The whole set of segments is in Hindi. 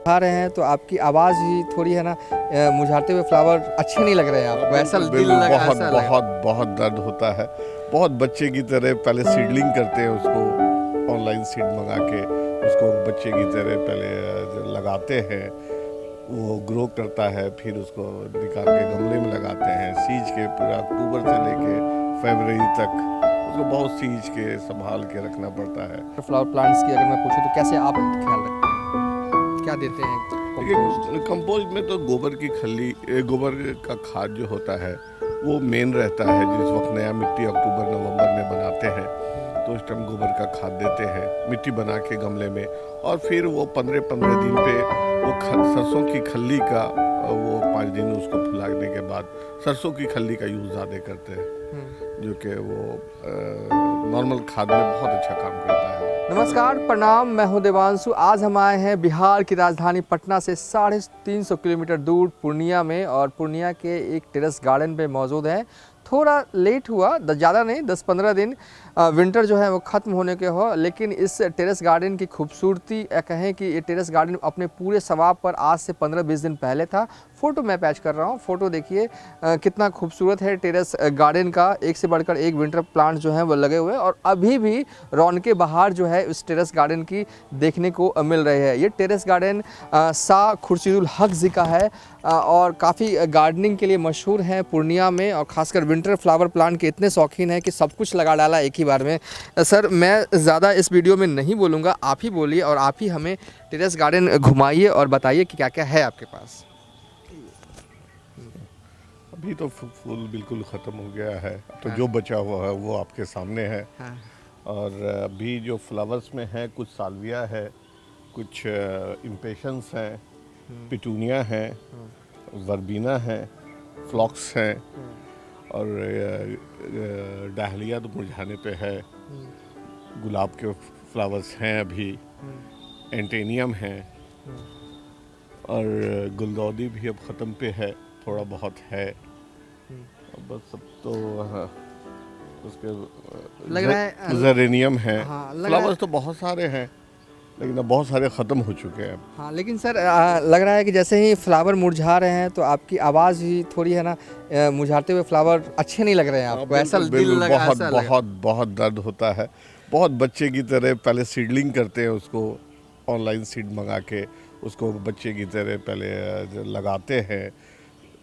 खा रहे हैं तो आपकी आवाज़ ही थोड़ी है ना मुरझाते हुए फ्लावर अच्छे नहीं लग रहे हैं आपको, ऐसा दिल बिल्कुल लगा, बहुत ऐसा लगा। बहुत बहुत दर्द होता है। बहुत बच्चे की तरह पहले सीडलिंग करते हैं उसको, ऑनलाइन सीड मंगा के उसको बच्चे की तरह पहले लगाते हैं, वो ग्रो करता है, फिर उसको निकाल के गमले में लगाते हैं, सींच के पूरा अक्टूबर से लेके फरवरी तक उसको बहुत सींच के संभाल के रखना पड़ता है। फ्लावर प्लांट्स की अगर मैं पूछूं तो कैसे आप ख्याल रखते हैं, क्या देते हैं कंपोस्ट? देखिए कंपोस्ट में तो गोबर की खल्ली, गोबर का खाद जो होता है वो मेन रहता है। जिस वक्त नया मिट्टी अक्टूबर नवंबर में बनाते हैं तो उस टाइम गोबर का खाद देते हैं, मिट्टी बना के गमले में, और फिर वो 15-15 दिन पे वो सरसों की खल्ली का, वो 5 दिन उसको फुलाने के बाद सरसों की खल्ली का यूज़ ज़्यादा करते हैं, जो कि वो नॉर्मल खाद में बहुत अच्छा काम करता है। नमस्कार, प्रणाम, मैं हूं देवांशु। आज हम आए हैं बिहार की राजधानी पटना से 350 किलोमीटर दूर पूर्णिया में, और पूर्णिया के एक टेरेस गार्डन पे मौजूद हैं। थोड़ा लेट हुआ, ज़्यादा नहीं, 10-15 दिन विंटर जो है वो ख़त्म होने के हो, लेकिन इस टेरेस गार्डन की खूबसूरती कहें कि ये टेरेस गार्डन अपने पूरे सवाब पर आज से 15-20 दिन पहले था। फ़ोटो मैं पैच कर रहा हूँ, फ़ोटो देखिए कितना खूबसूरत है टेरेस गार्डन का। एक से बढ़कर एक विंटर प्लांट जो हैं वो लगे हुए हैं, और अभी भी रौनके बहार जो है इस टेरेस गार्डन की देखने को मिल रही है। ये टेरेस गार्डन शाह खुर्शीदुल हक जी का है, और काफ़ी गार्डनिंग के लिए मशहूर है पूर्णिया में, और ख़ासकर विंटर फ्लावर प्लांट के इतने शौकीन हैं कि सब कुछ लगा डाला एक ही बार में। सर, मैं ज़्यादा इस वीडियो में नहीं बोलूँगा, आप ही बोलिए और आप ही हमें टेरेस गार्डन घुमाइए और बताइए कि क्या क्या है आपके पास। अभी तो फूल बिल्कुल ख़त्म हो गया है, तो हाँ। जो बचा हुआ है वो आपके सामने है। हाँ। और अभी जो फ्लावर्स में है, कुछ साल्विया है, कुछ इम्पेशंस हैं, पिटूनिया है, वर्बीना है, फ्लॉक्स हैं, और डाहलिया तो मुरझाने पे है, गुलाब के फ्लावर्स हैं अभी, एंटेनियम है, और गुलदौदी भी अब ख़त्म पे है, थोड़ा बहुत है। अब बस सब तो उसके लग रहा है जेरेनियम है। हाँ, लग रहा है। फ्लावर्स तो बहुत सारे हैं, लेकिन अब बहुत सारे ख़त्म हो चुके हैं। हाँ, लेकिन सर लग रहा है कि जैसे ही फ्लावर मुरझा रहे हैं तो आपकी आवाज़ ही थोड़ी है ना मुरझाते हुए फ्लावर अच्छे नहीं लग रहे हैं आपको, ऐसा दिल बिल्कुल लगा, बहुत ऐसा लगा। बहुत बहुत दर्द होता है। बहुत बच्चे की तरह पहले सीडलिंग करते हैं उसको, ऑनलाइन सीड मंगा के उसको बच्चे की तरह पहले लगाते हैं,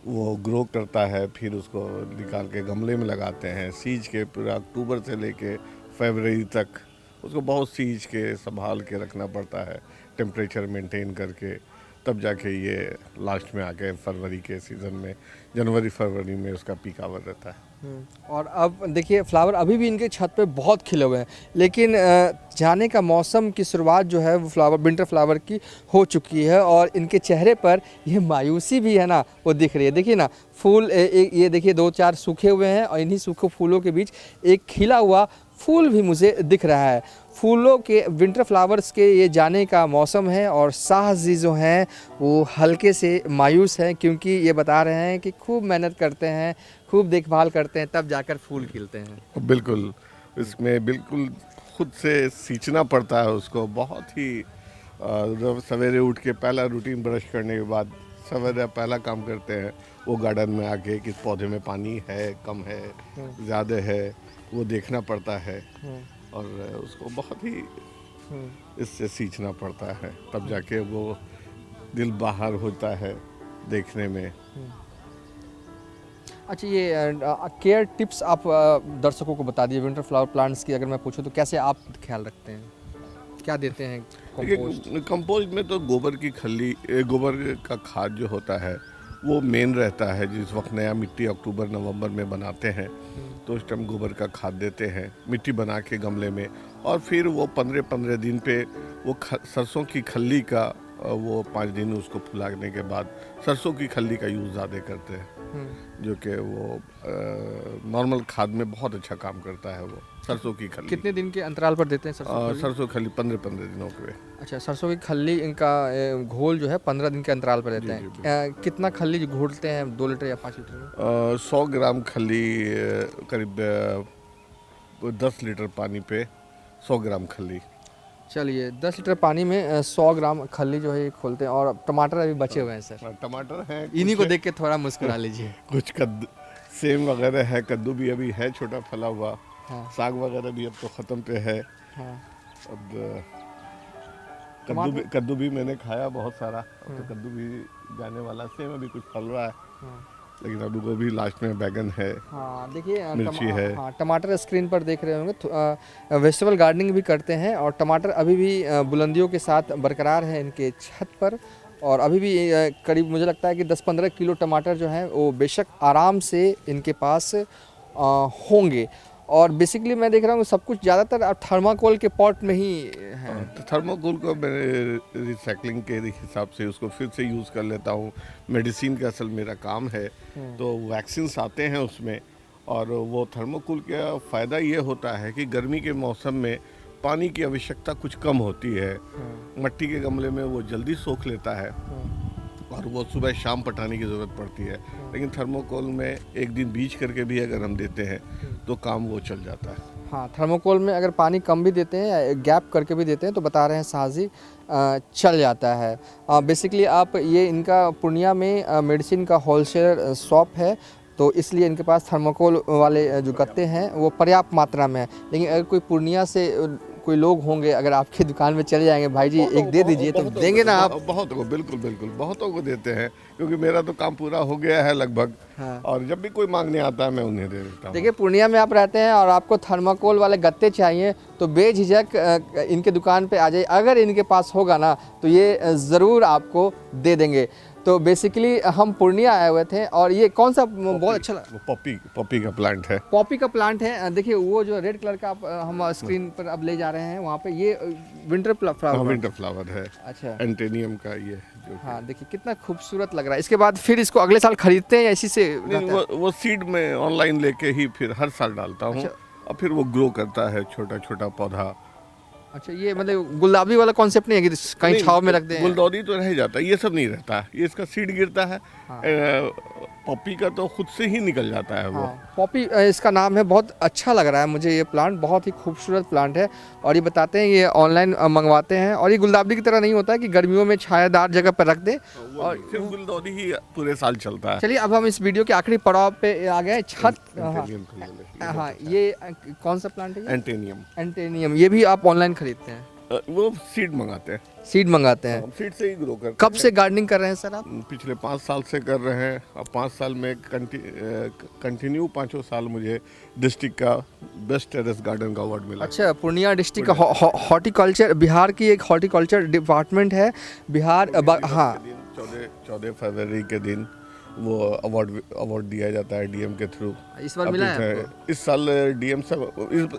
वो ग्रो करता है, फिर उसको निकाल के गमले में लगाते हैं, सींच के पूरा अक्टूबर से लेके फरवरी तक उसको बहुत सींच के संभाल के रखना पड़ता है, टेम्परेचर मेंटेन करके, तब जाके ये लास्ट में आके फरवरी के सीज़न में, जनवरी फरवरी में उसका पीक आवर रहता है। और अब देखिए फ्लावर अभी भी इनके छत पे बहुत खिले हुए हैं, लेकिन जाने का मौसम की शुरुआत जो है वो फ्लावर विंटर फ्लावर की हो चुकी है, और इनके चेहरे पर ये मायूसी भी है ना वो दिख रही है। देखिए ना, फूल ये देखिए 2-4 सूखे हुए हैं, और इन्हीं सूखे फूलों के बीच एक खिला हुआ फूल भी मुझे दिख रहा है। फूलों के विंटर फ्लावर्स के ये जाने का मौसम है, और शाह जी जो हैं वो हल्के से मायूस हैं, क्योंकि ये बता रहे हैं कि खूब मेहनत करते हैं, खूब देखभाल करते हैं, तब जाकर फूल खिलते हैं। बिल्कुल, इसमें बिल्कुल खुद से सींचना पड़ता है उसको, बहुत ही जब सवेरे उठ के पहला रूटीन ब्रश करने के बाद सवेरे पहला काम करते हैं वो गार्डन में आके किस पौधे में पानी है, कम है, ज़्यादा है, वो देखना पड़ता है, और उसको बहुत ही इससे सींचना पड़ता है, तब जाके वो दिल बाहर होता है देखने में। अच्छा, ये केयर टिप्स आप दर्शकों को बता दिए विंटर फ्लावर प्लांट्स की, अगर मैं पूछूं तो कैसे आप ख्याल रखते हैं, क्या देते हैं कंपोस्ट? देखिए कंपोस्ट में तो गोबर की खल्ली, गोबर का खाद जो होता है वो मेन रहता है। जिस वक्त नया मिट्टी अक्टूबर नवंबर में बनाते हैं तो उस टाइम गोबर का खाद देते हैं, मिट्टी बना के गमले में, और फिर वो 15-15 दिन पे वो सरसों की खल्ली का, वो 5 दिन उसको फुलाने के बाद सरसों की खल्ली का यूज़ ज़्यादा करते हैं, जो कि वो नॉर्मल खाद में बहुत अच्छा काम करता है। वो सरसों की खल्ली कितने दिन के अंतराल पर देते हैं सरसों की खल्ली 15-15 दिनों के। अच्छा, सरसों की खल्ली इनका घोल जो है 15 दिन के अंतराल पर देते जी, जी, हैं। कितना खल्ली घोलते हैं, 2 लीटर या 5 लीटर में? 100 ग्राम खल्ली, करीब 10 लीटर पानी पे 100 ग्राम खल्ली। चलिए 10 लीटर पानी में 100 ग्राम खल्ली जो है ये खोलते हैं। और टमाटर अभी बचे हुए हैं सर, टमाटर है, इन्हीं को देख के थोड़ा मुस्कुरा लीजिए। कुछ कद्दू, सेम वगैरह है, कद्दू भी अभी है छोटा फला हुआ। हाँ साग वगैरह भी अब तो ख़त्म पे है। हाँ। अब टमाटर? कद्दू भी मैंने खाया बहुत सारा, अब तो कद्दू भी जाने वाला। सेम अभी कुछ फल रहा है, हाँ। लेकिन अभी वो भी लास्ट में बैगन है। हाँ देखिए मिर्ची है। हाँ टमाटर स्क्रीन पर देख रहे होंगे। वेजिटेबल गार्डनिंग भी करते हैं और टमाटर अभी भी बुलंदियों के साथ बरकरार है इनके छत पर। और अभी भी करीब मुझे लगता है कि 10-15 किलो टमाटर जो हैं वो बेशक आराम से इनके पास होंगे। और बेसिकली मैं देख रहा हूँ सब कुछ ज़्यादातर अब थर्माकोल के पॉट में ही है। तो थर्मोकोल को मैं रिसाइकलिंग के हिसाब से उसको फिर से यूज़ कर लेता हूँ। मेडिसिन का असल मेरा काम है, तो वैक्सीन्स आते हैं उसमें। और वो थर्मोकोल का फ़ायदा ये होता है कि गर्मी के मौसम में पानी की आवश्यकता कुछ कम होती है। मिट्टी के गमले में वो जल्दी सोख लेता है और वो सुबह शाम पटाने की ज़रूरत पड़ती है। लेकिन थर्मोकोल में एक दिन बीज करके भी अगर हम देते हैं तो काम वो चल जाता है। हाँ थर्मोकोल में अगर पानी कम भी देते हैं या गैप करके भी देते हैं तो बता रहे हैं साजी चल जाता है। बेसिकली आप ये इनका पूर्णिया में मेडिसिन का होलसेलर शॉप है, तो इसलिए इनके पास थर्मोकोल वाले जो गत्ते हैं वो पर्याप्त मात्रा में है। लेकिन अगर कोई पूर्णिया से कोई लोग होंगे, अगर आपकी दुकान में चले जाएंगे भाई जी एक दे दीजिए तो देंगे ना आप? बहुतों को, बिल्कुल बिल्कुल बहुतों को देते हैं, क्योंकि मेरा तो काम पूरा हो गया है लगभग। हाँ। और जब भी कोई मांगने आता है मैं उन्हें दे देता हूँ। देखिए पूर्णिया में आप रहते हैं और आपको थर्माकोल वाले गत्ते चाहिए तो बेझिझक इनके दुकान पे आ जाइए। अगर इनके पास होगा ना तो ये ज़रूर आपको दे देंगे। तो बेसिकली हम पूर्णिया आए हुए थे और ये कौन सा बहुत अच्छा लगा? पॉपी का प्लांट है। पॉपी का प्लांट है। देखिए वो जो रेड कलर का आप हम स्क्रीन पर अब ले जा रहे हैं वहाँ पे, ये विंटर फ्लावर। विंटर फ्लावर है, अच्छा एंटेनियम का ये जो हाँ देखिए कितना खूबसूरत लग रहा है। इसके बाद फिर इसको अगले साल खरीदते हैं या इसी से नहीं, वो सीड में ऑनलाइन लेके ही फिर हर साल डालता हूँ। अच्छा। और फिर वो ग्रो करता है छोटा छोटा पौधा। अच्छा ये मतलब गुलाबी वाला कॉन्सेप्ट नहीं है कि कहीं नहीं, छाव में रख दें? गुलदौदी तो रह जाता है, ये सब नहीं रहता है। ये इसका सीड गिरता है। हाँ। पॉपी का तो खुद से ही निकल जाता है वो। हाँ पॉपी इसका नाम है। बहुत अच्छा लग रहा है मुझे ये प्लांट, बहुत ही खूबसूरत प्लांट है। और ये बताते हैं ये ऑनलाइन मंगवाते हैं और ये गुलाबी की तरह नहीं होता है कि गर्मियों में छायादार जगह पर रख दें। और सिर्फ गुलदौदी ही पूरे साल चलता है। चलिए अब हम इस वीडियो के आखिरी पड़ाव पे आ गए, छत। हाँ ये कौन सा प्लांट है? एंटेनियम। एंटेनियम। ये भी आप ऑनलाइन खरीदते हैं? वो सीड मंगाते हैं। सीड मंगाते हैं? सीड से ही ग्रो करते हैं। कब से गार्डनिंग कर रहे हैं सर आप? पिछले 5 साल से कर रहे हैं। अब 5 साल में कंटिन्यू 5 साल मुझे डिस्ट्रिक्ट का बेस्ट टेरेस गार्डन का अवार्ड मिला। अच्छा पूर्णिया डिस्ट्रिक्ट का हॉर्टिकल्चर, बिहार की एक हॉर्टिकल्चर डिपार्टमेंट है बिहार। हाँ 14 फरवरी के दिन वो अवार्ड दिया जाता है डीएम के थ्रू। इस बार मिला है आपको? इस साल डीएम से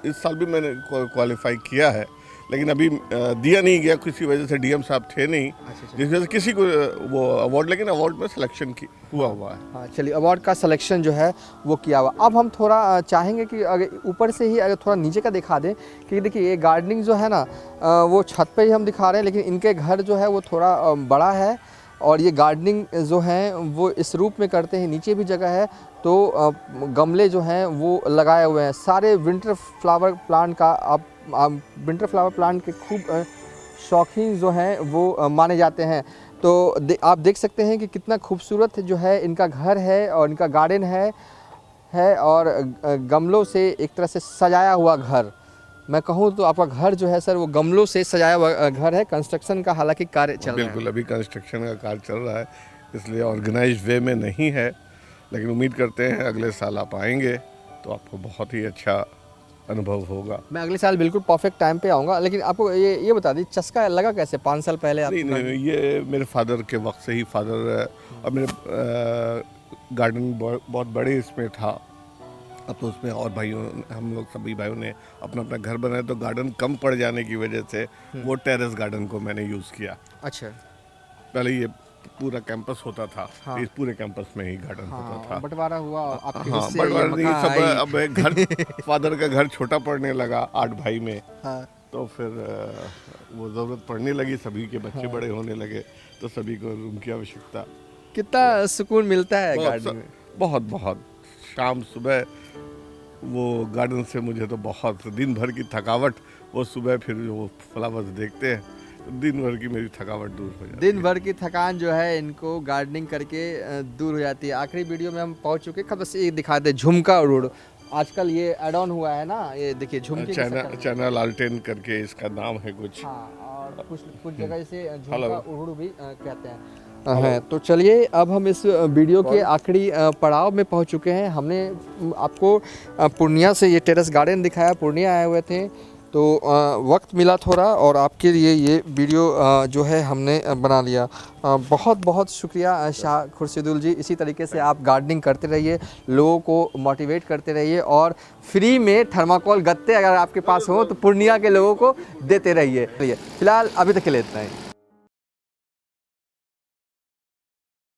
इस साल भी मैंने क्वालिफाई किया है, लेकिन अभी दिया नहीं गया, किसी वजह से डीएम साहब थे नहीं, जिस वजह से किसी को वो अवार्ड, लेकिन अवार्ड में सिलेक्शन हुआ है। हाँ चलिए अवार्ड का सिलेक्शन जो है वो किया हुआ। अब हम थोड़ा चाहेंगे कि अगर ऊपर से ही अगर थोड़ा नीचे का दिखा दें, क्योंकि देखिए ये गार्डनिंग जो है ना वो छत पे ही हम दिखा रहे हैं, लेकिन इनके घर जो है वो थोड़ा बड़ा है और ये गार्डनिंग जो है वो इस रूप में करते हैं। नीचे भी जगह है तो गमले जो हैं वो लगाए हुए हैं। सारे विंटर फ्लावर प्लांट का आप विंटर फ्लावर प्लांट के खूब शौकीन जो हैं वो माने जाते हैं। तो आप देख सकते हैं कि कितना खूबसूरत जो है इनका घर है और इनका गार्डन है और गमलों से एक तरह से सजाया हुआ घर। मैं कहूँ तो आपका घर जो है सर वो गमलों से सजाया हुआ घर है। कंस्ट्रक्शन का हालांकि कार्य चल रहा है। बिल्कुल अभी कंस्ट्रक्शन का कार्य चल रहा है, इसलिए ऑर्गेनाइज्ड वे में नहीं है, लेकिन उम्मीद करते हैं अगले साल आप आएंगे तो आपको बहुत ही अच्छा अनुभव होगा। मैं अगले साल बिल्कुल परफेक्ट टाइम पे आऊँगा। लेकिन आपको ये बता दीजिए चस्का लगा कैसे 5 साल पहले? नहीं, ये मेरे फादर के वक्त से ही फादर और मेरे गार्डन बहुत बड़े इसमें था। अब तो उसमें और भाइयों, हम लोग सभी भाइयों ने अपना अपना घर बनाया, तो गार्डन कम पड़ जाने की वजह से वो टेरेस गार्डन को मैंने यूज़ किया। अच्छा पहले ये पूरा कैंपस होता था। हाँ। इस पूरे कैंपस में ही गार्डन होता था। बटवारा हुआ आपके हाँ, हिस्से, बटवारा ये नहीं, मकान सब आई। अब एक घर फादर का घर छोटा पड़ने लगा 8 भाई में। हाँ। तो फिर वो ज़रूरत पड़ने लगी, सभी के बच्चे बड़े होने लगे, तो सभी को रूम की आवश्यकता। कितना सुकून मिलता है गार्डन में। बहुत बहुत शाम सुबह वो गार्डन से मुझे तो बहुत दिन भर की थकावट, वो सुबह फिर वो फ्लावर्स देखते हैं, दिन भर की मेरी थकावट दूर हो जाती है। दिन भर की थकान जो है इनको गार्डनिंग करके दूर हो जाती है। आखिरी वीडियो में हम पहुंच चुके हैं, बस ये दिखा दे झुमका रोड। आजकल ये एड ऑन हुआ है ना, ये देखिए झुमके की चाइना शक्ल में। चाइना लालटेन करके इसका नाम है कुछ। हाँ, और कुछ कुछ जगह इसे झुमका हेलो। उड़ूड़ भी कहते हैं। है तो चलिए अब हम इस वीडियो के आखिरी पड़ाव में पहुंच चुके हैं। हमने आपको पूर्णिया से ये टेरेस गार्डन दिखाया, पूर्णिया आए हुए थे तो वक्त मिला थोड़ा और आपके लिए ये वीडियो जो है हमने बना लिया। बहुत बहुत शुक्रिया शाह खुर्शीदुल जी। इसी तरीके से आप गार्डनिंग करते रहिए, लोगों को मोटिवेट करते रहिए और फ्री में थर्माकोल गत्ते अगर आपके पास हो तो पूर्णिया के लोगों को देते रहिए। फिलहाल अभी तक के लिए इतना ही।